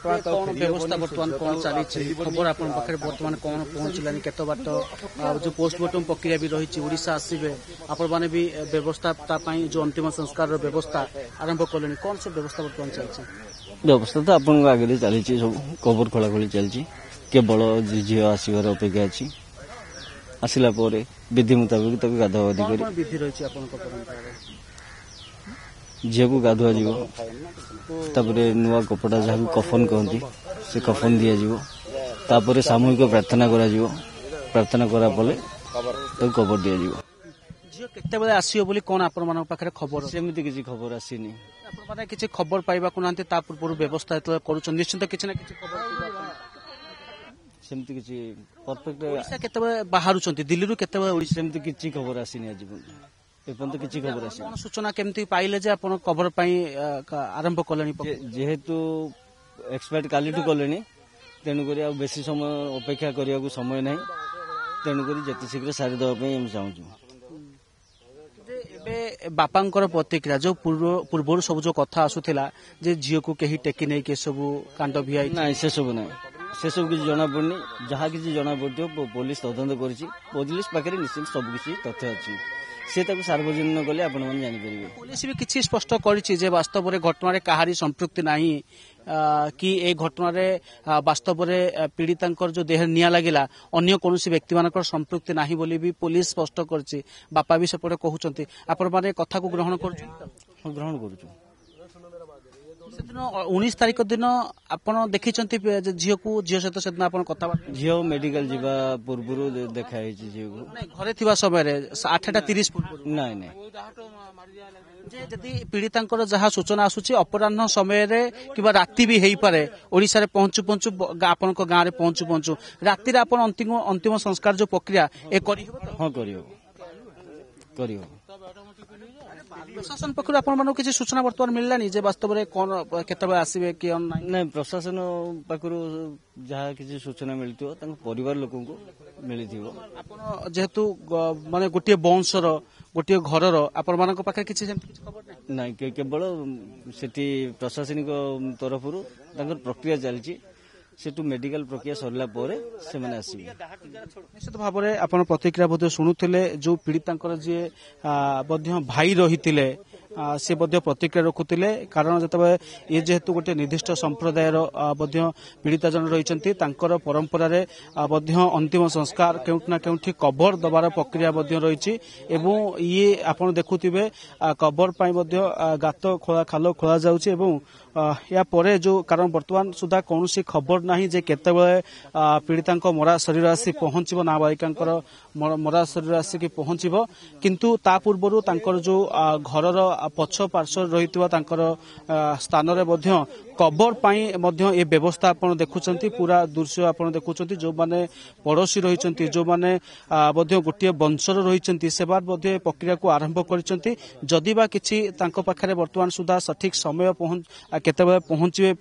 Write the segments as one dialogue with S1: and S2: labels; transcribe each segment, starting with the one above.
S1: कौन व्यवस्था बर्तमान कौन चली खबर आप बर्तमान कौन पहुंचलानी केत बाट जो पोस्टमार्टम प्रक्रिया भी रही ओडिशा आसबे आपण मैंने भी व्यवस्था जो अंतिम संस्कार व्यवस्था आरंभ कले कौन सब व्यवस्था बर्तमान चलती
S2: व्यवस्था तो आप आगे चली सब कबर खोलाखोली चलती केवल झी आसबार अपेक्षा अच्छी आसला विधि मुताबिक गाधुआधी कर
S1: विधि रही
S2: झील को गाधुआ नुआ कपड़ा जहाँ कफन कहती से कफन दिजापर सामूहिक प्रार्थना प्रार्थना करापर कबर दि
S1: झील केते आसो बोली कौन आपण पाखे खबर
S2: सेमती किसी खबर आसीनी
S1: आपने किसी खबर पाइबा ना पूर्व व्यवस्था कर निश्चित किसी ना किसी खबर
S2: सेमती किसी परफेक्ट
S1: केते बाहर दिल्ली रू केते
S2: सेमती किसी खबर आसीनी आज एपर्यंत किसी खबर आसी
S1: सूचना केमती पाइले जे आपण खबर आरंभ कले
S2: जेहेतु एक्सपायर्ड काली कले तेणुक बेसी समय अपेक्षा करने को समय ना तेणुक जिते शीघ्र सारी देवाई चाहूँ
S1: बापांकर प्रतिक्रिया जो पूर्व सब जो कथा आसूला झील को कहीं टेकी नहीं के सब कांड भी
S2: ना से सब ना से सब किसी जना पड़नी जहाँ किसी जना पड़ो पुलिस तदंत पुलिस पाखे निश्चित सब किसी तथ्य अच्छी से सार्वजनिक कले आपण मैंने जानीपर
S1: पुलिस भी किसी स्पष्ट कर वास्तव में घटना कहारी संपृक्ति नहीं कि ए घटना वास्तव में पीड़िता जो देह निया लगिला अन्य कौन व्यक्ति मान संपृक्ति नहीं बोली भी पुलिस स्पष्ट कर बापा भी सेपटे कहते आपण मैंने कथा को ग्रहण कर
S2: ग्रहण करुँ
S1: 19 तारीख दिन आपण देखी झील को झील सहित से दिन कथा
S2: झील मेडिकल जीवा पूर्व देखाई झील को
S1: घरे थिबा समय 8:30
S2: ना
S1: जदि पीड़िता जहाँ सूचना आसूची अपराह्न समय कि राति भी हो पारे ओडिशा रे पहुंचु पहुंचु आपण गाँव में पहुंचु पहुंचु राति अंतिम संस्कार जो प्रक्रिया ए
S2: हाँ कर
S1: प्रशासन पक्ष आपण मानक किसी सूचना बर्तमान मिललानी जे वास्तव में कौन केते आसबे कि
S2: नहीं प्रशासन पाखु जहाँ किसी सूचना मिलती परिवार लोक मिली जेहेतु
S1: माने गोटे वंशर गोटे घर आपण मान पाखे किसी खबर
S2: ना केवल से प्रशासनिक तरफ प्रक्रिया चलती सेटू मेडिकल प्रक्रिया सरला से
S1: निश्चित भाव में आप प्रतिक्रिया बोध शुणुले जो पीड़िता जी भाई रही से प्रतिक्रिया रखुले कारण जो ये जेहेतु गोटे निर्दिष्ट संप्रदायर पीड़िता जन रही परंपरा अंतिम संस्कार केउठना केउठी कवर दबार प्रक्रिया रही ये आप देखुवे कवर गात खोला खाल खोला जाउछि या परे जो कारण वर्तमान सुधा कौन खबर नहीं जे केतेबेले पीड़िता मरा शरीर आसी पहुंचब नाबालिका मरा शरीर आसिक पहुंचब किंतु ता पूर्व तांकर जो घर पछ पार्श्व रही स्थान कबर ये व्यवस्था आप देखुं पूरा दृश्य आप देखुं जो मैंने पड़ोशी रही जो मैंने गोटे वंशर रही से प्रक्रिया को आरंभ करदी बा किसी पाखे वर्तमान सुधा सठिक समय केते पहुंचे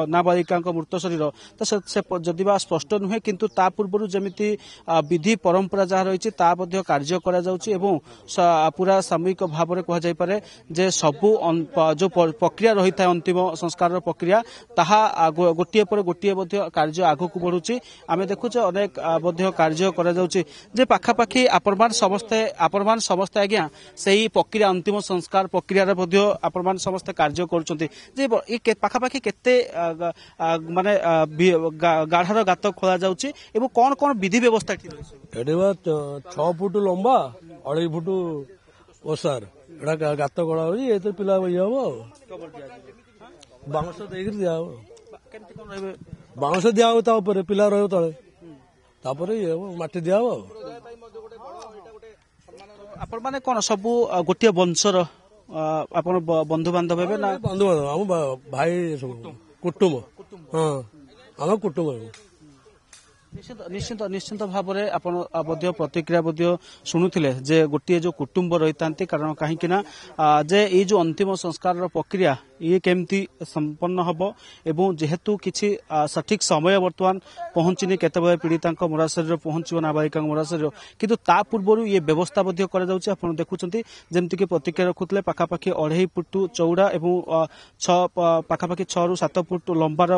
S1: नाबालिका मृत शरीर तो जदि बा स्पष्ट नुहे किंतु ता पूर्व जमी विधि परंपरा जहाँ रही कार्य पूरा सामूहिक भाव में कहुपे जे सबू जो प्रक्रिया रही है अंतिम संस्कार प्रक्रिया ताहा गोटे पर गोटे कार्य आग को बढ़ुची आम देखुचे अनेक कार्य जे पाखापाखि आपण समस्ते आज्ञा से प्रक्रिया अंतिम संस्कार प्रक्रिया आपण समस्ते कार्य कर पाखापाखि केते माने गाढ़ार गात खोला जाउची एवं कौन कौन विधि व्यवस्था
S3: 6 फुट लंबा 2.5 फुट ओसार गात खोला ये पिला हम बाउंस दिया बाउंस दिया पिला रही तले ये माटी दिया
S1: आपण माने कौन सब गोटे वंशर आपण बंधु बांधव हे ना
S3: बंधु बांधव हम भाई सब कुटुंब हाँ आम कुटुंब
S1: निश्चित निश्चित भाव में आपण प्रतिक्रिया शुणुले जे गोटे जो कुटुंब रही था कारण कहीं जे ये जो अंतिम संस्कार प्रक्रिया ये केमती संपन्न हम एवं जेहेतु किसी सठिक समय बर्तमान पहुंचनी केतबे पीड़िता मरा शरीर पहुंचो नाबालिका मरा शरीर किंतु ता पूर्व ये व्यवस्था देखुं जमीक प्रतिक्रिया रखुले पाखापाखि 2.5 फुट चौड़ा एवं पाखापाखि 6 ରୁ 7 फुट लंबार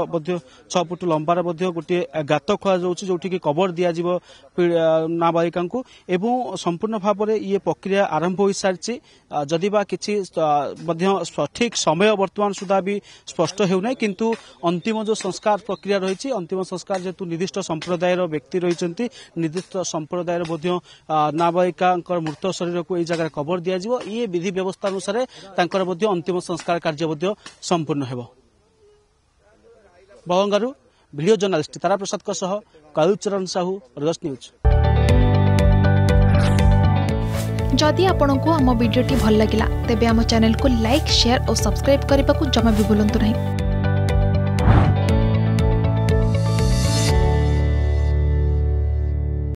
S1: 6 फुट लंबार गोटे गात खोल जोटि कवर दिज्व नाबालिका एवं संपूर्ण भाव में ये प्रक्रिया आरंभ हो सारी जदि बा किसी सठिक समय बर्तमान सुधा भी स्पष्ट होना किंतु अंतिम जो संस्कार प्रक्रिया रही अंतिम संस्कार जेहेतु निर्दिष्ट संप्रदायर व्यक्ति रही निर्दिष्ट संप्रदायर नाबालिका मृत शरीर को यह जगह कवर दिज्व ये विधि व्यवस्था अनुसार अंतिम संस्कार कार्य संपूर्ण हो। बवंगारू वीडियो जर्नालिस्ट तारा प्रसाद कालूचरण साहू अर्गस न्यूज।
S4: जदि आपंक आम भिडी भल लगा तेब आम चैनल को लाइक शेयर और सब्सक्राइब करने को जमा भी भूलु नहीं।